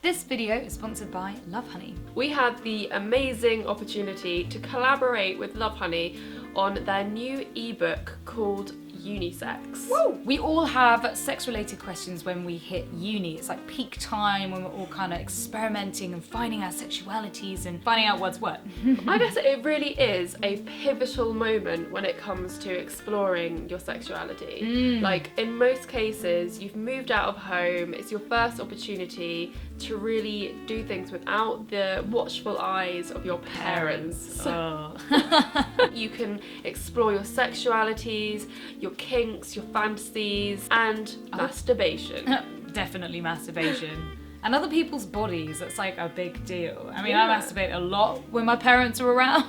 This video is sponsored by Lovehoney. We had the amazing opportunity to collaborate with Lovehoney on their new ebook called UNISEX. Woo! We all have sex-related questions when we hit uni. It's like peak time when we're all kind of experimenting and finding our sexualities and finding out what's what. I guess it really is a pivotal moment when it comes to exploring your sexuality. Like, in most cases, you've moved out of home, it's your first opportunity to really do things without the watchful eyes of your parents. Oh. You can explore your sexualities, your kinks, your fantasies, and masturbation. Definitely masturbation. And other people's bodies, that's like a big deal. I mean, I masturbate a lot when my parents are around.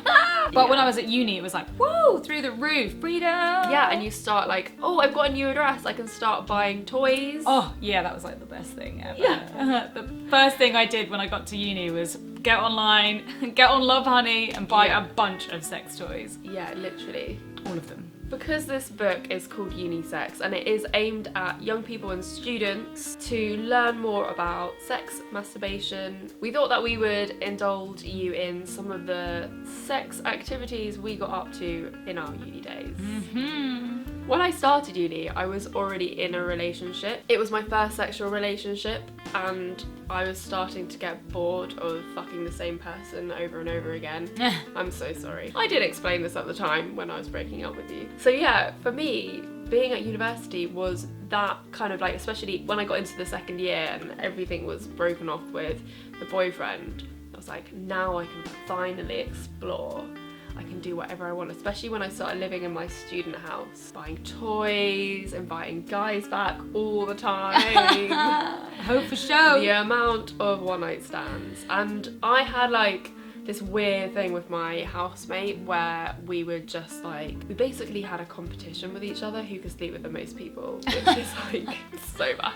But when I was at uni, it was like, whoa, through the roof, freedom. Yeah, and you start like, oh, I've got a new address, I can start buying toys. Oh, yeah, that was like the best thing ever. Yeah. The first thing I did when I got to uni was get online, get on Lovehoney and buy a bunch of sex toys. Yeah, literally. All of them. Because this book is called UNISEX and it is aimed at young people and students to learn more about sex, masturbation, we thought that we would indulge you in some of the sex activities we got up to in our uni days. When I started uni, I was already in a relationship. It was my first sexual relationship and I was starting to get bored of fucking the same person over and over again. I'm so sorry. I did explain this at the time when I was breaking up with you. So yeah, for me, being at university was that kind of like, especially when I got into the second year and everything was broken off with the boyfriend, I was like, now I can finally explore. I can do whatever I want, especially when I started living in my student house, buying toys, inviting guys back all the time. Hope for show. The amount of one-night stands. And I had like this weird thing with my housemate where we would just like, we basically had a competition with each other who could sleep with the most people, which is like so bad.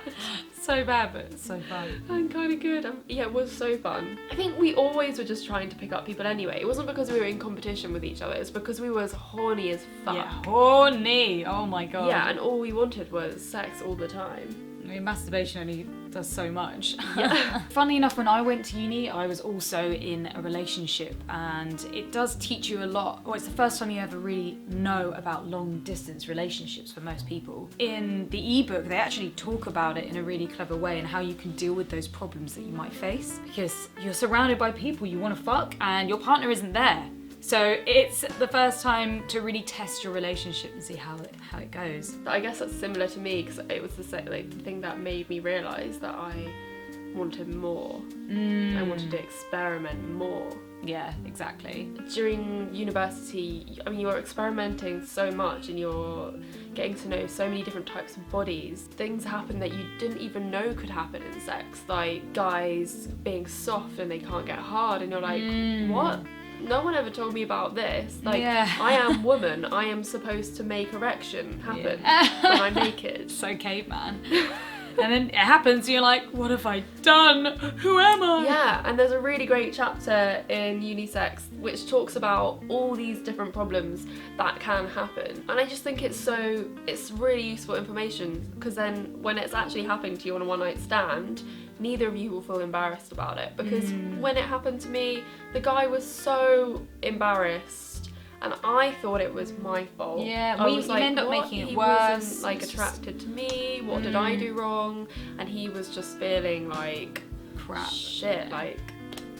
So bad, but so fun. And kind of good. Yeah, it was so fun. I think we always were just trying to pick up people anyway. It wasn't because we were in competition with each other, it's because we were as horny as fuck. Yeah, horny. Oh my god. Yeah, and all we wanted was sex all the time. I mean, masturbation only does so much. Yeah. Funny enough, when I went to uni, I was also in a relationship, and it does teach you a lot. Well, it's the first time you ever really know about long distance relationships for most people. In the ebook, they actually talk about it in a really clever way and how you can deal with those problems that you might face, because you're surrounded by people you want to fuck and your partner isn't there. So it's the first time to really test your relationship and see how it goes. I guess that's similar to me, because it was the thing that made me realise that I wanted more. I wanted to experiment more. Yeah, exactly. During university, I mean, you're experimenting so much and you're getting to know so many different types of bodies. Things happen that you didn't even know could happen in sex, like guys being soft and they can't get hard, and you're like, what? No one ever told me about this. Like, I am woman. I am supposed to make erection happen when I'm naked. So caveman. And then it happens and you're like, what have I done? Who am I? Yeah, and there's a really great chapter in UNISEX which talks about all these different problems that can happen. And I just think it's really useful information, because then when it's actually happening to you on a one-night stand, neither of you will feel embarrassed about it, because when it happened to me, the guy was so embarrassed and I thought it was my fault. Yeah, I was like, end up what? making it He worse. wasn't like attracted to me. What did I do wrong? And he was just feeling like crap. Shit. Like,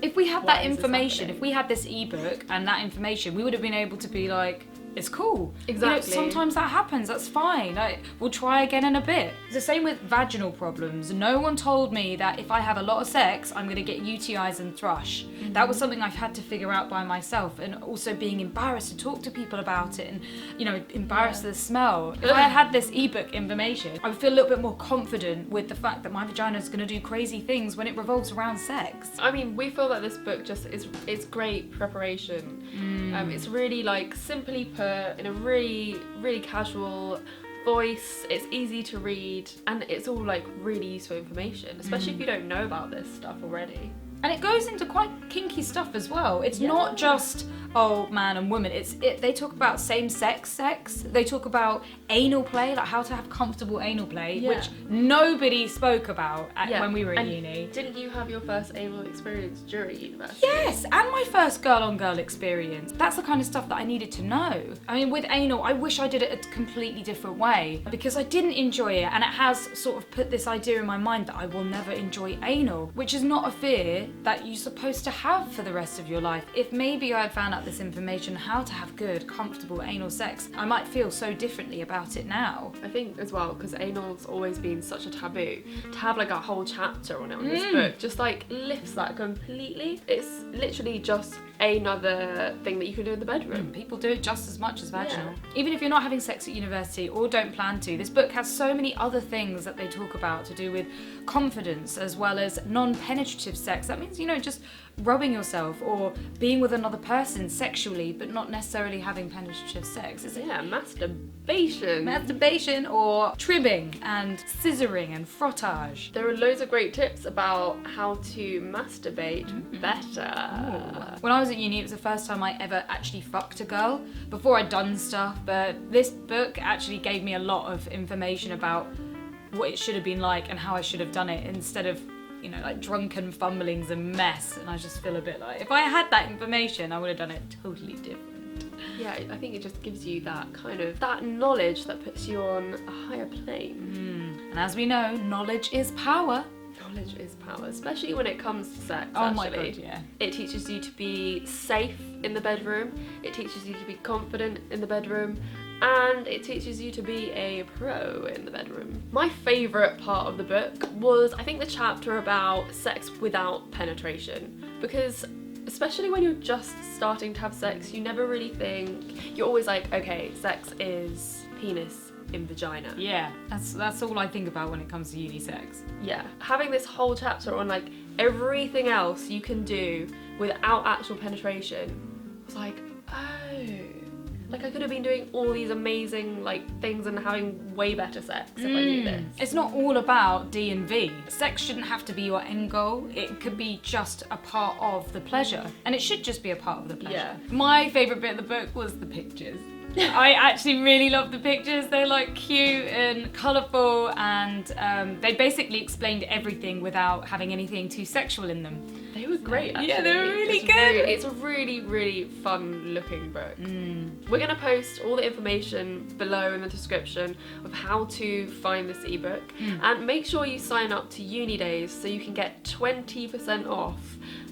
if we had why that is this information, happening? if we had this ebook and that information, we would have been able to be like, it's cool. Exactly. You know, sometimes that happens, that's fine. We'll try again in a bit. It's the same with vaginal problems. No one told me that if I have a lot of sex, I'm gonna get UTIs and thrush. That was something I've had to figure out by myself, and also being embarrassed to talk to people about it, and, you know, embarrassed of the smell. If I had this ebook information, I would feel a little bit more confident with the fact that my vagina is gonna do crazy things when it revolves around sex. I mean, we feel that this book just is great preparation. It's really like simply put, in a really casual voice. It's easy to read and it's all like really useful information, especially if you don't know about this stuff already. And it goes into quite kinky stuff as well. It's Yeah. not just, oh, man and woman. They talk about same-sex sex. They talk about anal play, like how to have comfortable anal play, Yeah. which nobody spoke about Yeah. when we were at And uni. Didn't you have your first anal experience during university? Yes, and my first girl-on-girl experience. That's the kind of stuff that I needed to know. I mean, with anal, I wish I did it a completely different way because I didn't enjoy it, and it has sort of put this idea in my mind that I will never enjoy anal, which is not a fear that you're supposed to have for the rest of your life. If maybe I had found out this information, how to have good, comfortable anal sex, I might feel so differently about it now. I think as well, because anal's always been such a taboo, to have like a whole chapter on it on this book just like lifts that completely. It's literally just another thing that you can do in the bedroom. People do it just as much as vaginal. Yeah. Even if you're not having sex at university or don't plan to, this book has so many other things that they talk about to do with confidence as well as non-penetrative sex. That means, just rubbing yourself or being with another person sexually, but not necessarily having penetrative sex. It's Yeah, masturbation. masturbation or trimming and scissoring and frottage. There are loads of great tips about how to masturbate better. When I was at uni, it was the first time I ever actually fucked a girl. Before I'd done stuff, but this book actually gave me a lot of information about what it should have been like and how I should have done it instead of, like drunken fumblings and mess. And I just feel a bit like, if I had that information, I would have done it totally different. Yeah, I think it just gives you that knowledge that puts you on a higher plane. And as we know, knowledge is power. Knowledge is power, especially when it comes to sex. Oh my actually. god, yeah. It teaches you to be safe in the bedroom, it teaches you to be confident in the bedroom, and it teaches you to be a pro in the bedroom. My favourite part of the book was, I think, the chapter about sex without penetration, because especially when you're just starting to have sex, you never really think, you're always like, okay, sex is penis in vagina. Yeah, that's all I think about when it comes to UNISEX. Yeah, having this whole chapter on like everything else you can do without actual penetration was like, oh, like I could have been doing all these amazing like things and having way better sex if I knew this. It's not all about D and V. Sex shouldn't have to be your end goal. It could be just a part of the pleasure, and it should just be a part of the pleasure. Yeah. My favourite bit of the book was the pictures. I actually really love the pictures. They're like cute and colourful, and they basically explained everything without having anything too sexual in them. They were great, actually. Yeah, they were really good. It's a really, really fun looking book. We're going to post all the information below in the description of how to find this ebook, and make sure you sign up to Uni Days so you can get 20% off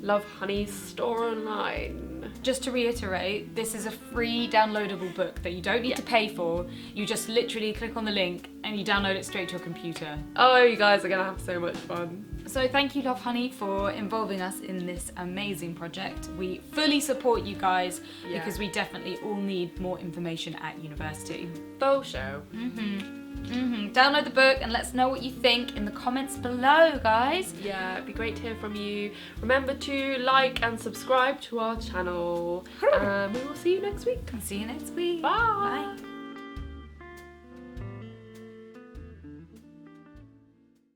Lovehoney's store online. Just to reiterate, this is a free downloadable book that you don't need to pay for. You just literally click on the link and you download it straight to your computer. Oh, you guys are going to have so much fun. So thank you, Lovehoney, for involving us in this amazing project. We fully support you guys because we definitely all need more information at university. Faux show. Download the book and let us know what you think in the comments below, guys. Yeah, it'd be great to hear from you. Remember to like and subscribe to our channel. And we will see you next week. See you next week. Bye. Bye.